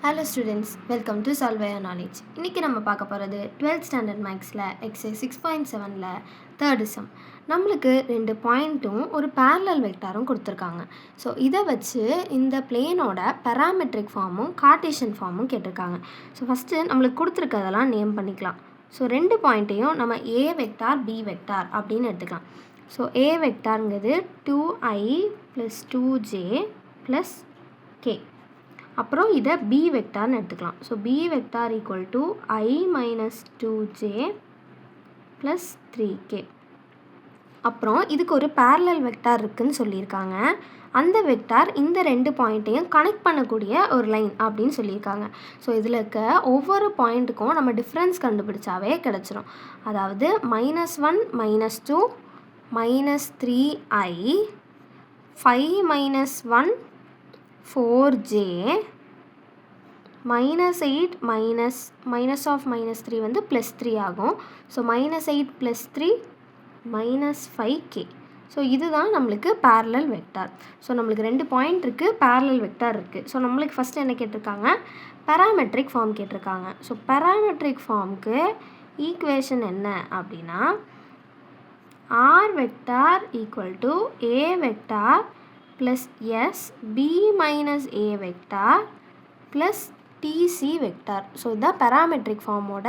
Hello students, welcome to Solve Your Knowledge. இன்னைக்கு நம்ம பார்க்க போகிறது 12th standard மேக்ஸில் எக்ஸைஸ் 6.7ல் தேர்டு சம். நம்மளுக்கு 2 பாயிண்ட்டும் ஒரு parallel வெக்டாரும் கொடுத்துருக்காங்க. ஸோ இதை வச்சு இந்த பிளேனோட பேராமெட்ரிக் ஃபார்மும் கார்ட்டீசியன் ஃபார்மும் கேட்டிருக்காங்க. ஸோ ஃபஸ்ட்டு நம்மளுக்கு கொடுத்துருக்கதெல்லாம் நேம் பண்ணிக்கலாம். ஸோ 2 பாயிண்ட்டையும் நம்ம ஏ வெக்டார் பி வெக்டார் அப்படின்னு எடுத்துக்கலாம். ஸோ ஏ வெக்டாருங்கிறது 2i + 2j + k. அப்புறம் இதை பி வெக்டார்னு எடுத்துக்கலாம். So B vector equal to i - 2j + 3k. அப்புறம் இதுக்கு ஒரு பேரலல் வெக்டார் இருக்குதுன்னு சொல்லியிருக்காங்க. அந்த வெக்டார் இந்த 2 பாயிண்ட்டையும் கனெக்ட் பண்ணக்கூடிய ஒரு லைன் அப்படின்னு சொல்லியிருக்காங்க. ஸோ இதில் இருக்க ஒவ்வொரு பாயிண்ட்டுக்கும் நம்ம டிஃப்ரென்ஸ் கண்டுபிடிச்சாவே கிடச்சிரும். அதாவது -1 - 2 -3i 5 - 1 4j -8 -3 வந்து +3 ஆகும். So -8 + 3 -5k. ஸோ இதுதான் நம்மளுக்கு பேரலல் வெக்டார். ஸோ நம்மளுக்கு 2 பாயிண்ட் இருக்குது, பேரலல் வெக்டார் இருக்குது. ஸோ நம்மளுக்கு ஃபஸ்ட்டு என்ன கேட்டிருக்காங்க, பேராமெட்ரிக் ஃபார்ம் கேட்டிருக்காங்க. ஸோ பேராமெட்ரிக் ஃபார்முக்கு ஈக்குவேஷன் என்ன அப்படின்னா r vector = a vector + s b - a vector + tc vector. So இதுதான் பேராமெட்ரிக் ஃபார்மோட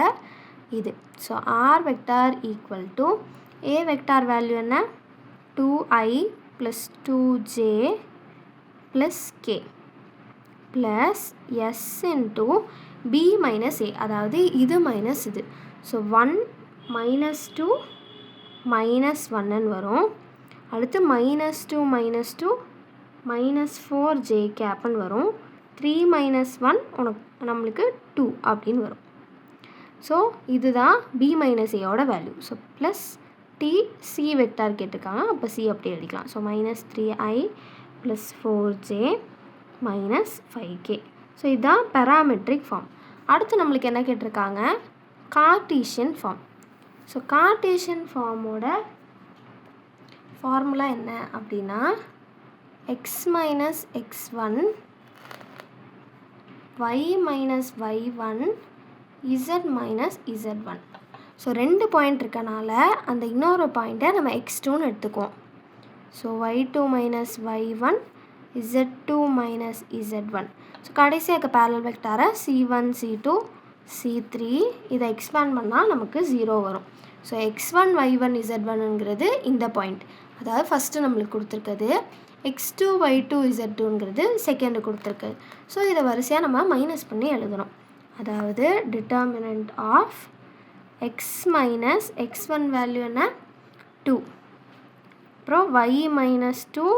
இது. So r vector = a vector value என்ன, 2i + 2j + k + s × b - a, அதாவது இது மைனஸ் இது. ஸோ 1 - 2 -1ன்னு வரும். அடுத்து -2 - 2 -4j கேப்னு வரும். 3 - 1 நம்மளுக்கு 2 அப்படின்னு வரும். ஸோ இதுதான் b - aயோட value. So plus t c vector கேட்டிருக்காங்க, அப்போ c அப்படி எழுதிக்கலாம். So -3i + 4j - 5k. So இதுதான் பேராமெட்ரிக் ஃபார்ம். அடுத்து நம்மளுக்கு என்ன கேட்டிருக்காங்க, கார்ட்டீசியன் ஃபார்ம். ஸோ கார்ட்டீசியன் ஃபார்மோட ஃபார்முலா என்ன அப்படின்னா x - x1 y - y1 z - z1. So 2 point இருக்கனால அந்த இன்னொரு பாயிண்ட்டை நம்ம x2ன்னு எடுத்துக்குவோம். So y2 - y1 z2 - z1. So கடைசியாக இருக்க பேரலல் வெக்டாரை c1 c2 c3 இதை எக்ஸ்பேண்ட் பண்ணால் நமக்கு 0 வரும். ஸோ x1 y1 z1ங்கிறது இந்த பாயிண்ட், அதாவது ஃபஸ்ட்டு நம்மளுக்கு கொடுத்துருக்குது. x2 y2 z2ங்கிறது செகண்டு கொடுத்துருக்குது. ஸோ இதை வரிசையாக நம்ம மைனஸ் பண்ணி எழுதணும். அதாவது determinant of x - x1 value என்ன, 2. அப்புறம் y - 2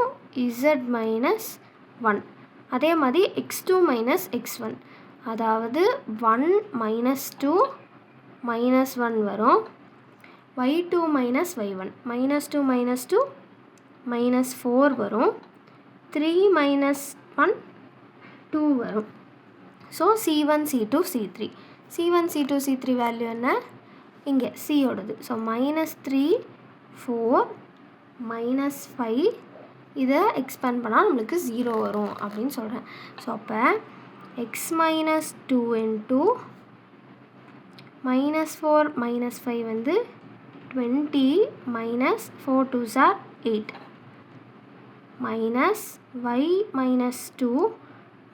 z - 1. அதே மாதிரி x2 - x1, அதாவது 1 - 2 -1 வரும். y2 - y1 -2 - 2 -4 வரும். 3 - 1 2 வரும். So c1 c2 c3 c1 c2 c3 value என்ன, இங்கே c-ஓடது. ஸோ -3 4 -5 இதை எக்ஸ்பேண்ட் பண்ணால் நம்மளுக்கு 0 வரும் அப்படின்னு சொல்கிறேன். ஸோ அப்போ x - 2 × -4 -5 வந்து 20 -4 2s are 8 minus y - 2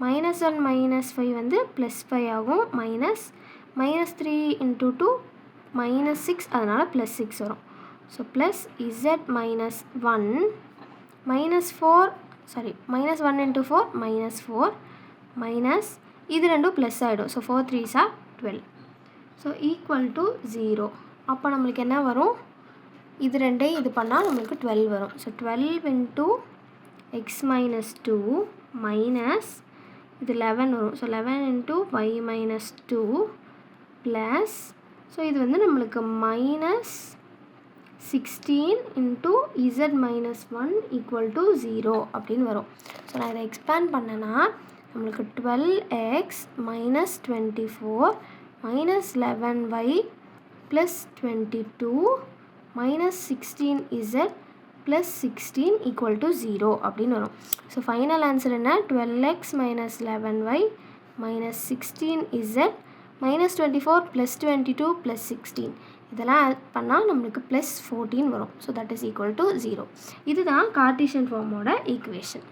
-1 -5 வந்து +5 ஆகும். -3 × 2 -6, அதனால் +6 வரும். So plus z - 1 -4 sorry -1 × 4 -4 minus இது ரெண்டும் ப்ளஸ் ஆகிடும். So 4 3s are 12. So equal to 0. அப்போ நம்மளுக்கு என்ன வரும், இது ரெண்டையும் இது பண்ணால் நம்மளுக்கு 12 வரும். ஸோ 12 × x - 2 மைனஸ் இது 11 வரும். ஸோ 11 × y - 2 ப்ளஸ், ஸோ இது வந்து நம்மளுக்கு -16 × z - 1 = 0 அப்படின்னு வரும். ஸோ நான் இதை எக்ஸ்பேண்ட் பண்ணேன்னா நம்மளுக்கு 12x - 24 -11y + 22 -16z + 16 = 0 அப்படின்னு வரும். ஸோ ஃபைனல் ஆன்சர் என்ன, 12x - 11y minus 16z minus 24 plus 22 plus 16 இதெல்லாம் ஆட் பண்ணால் நம்மளுக்கு +14 வரும். So that is equal to 0. இதுதான் கார்ட்டீசியன் ஃபார்மோட ஈக்குவேஷன்.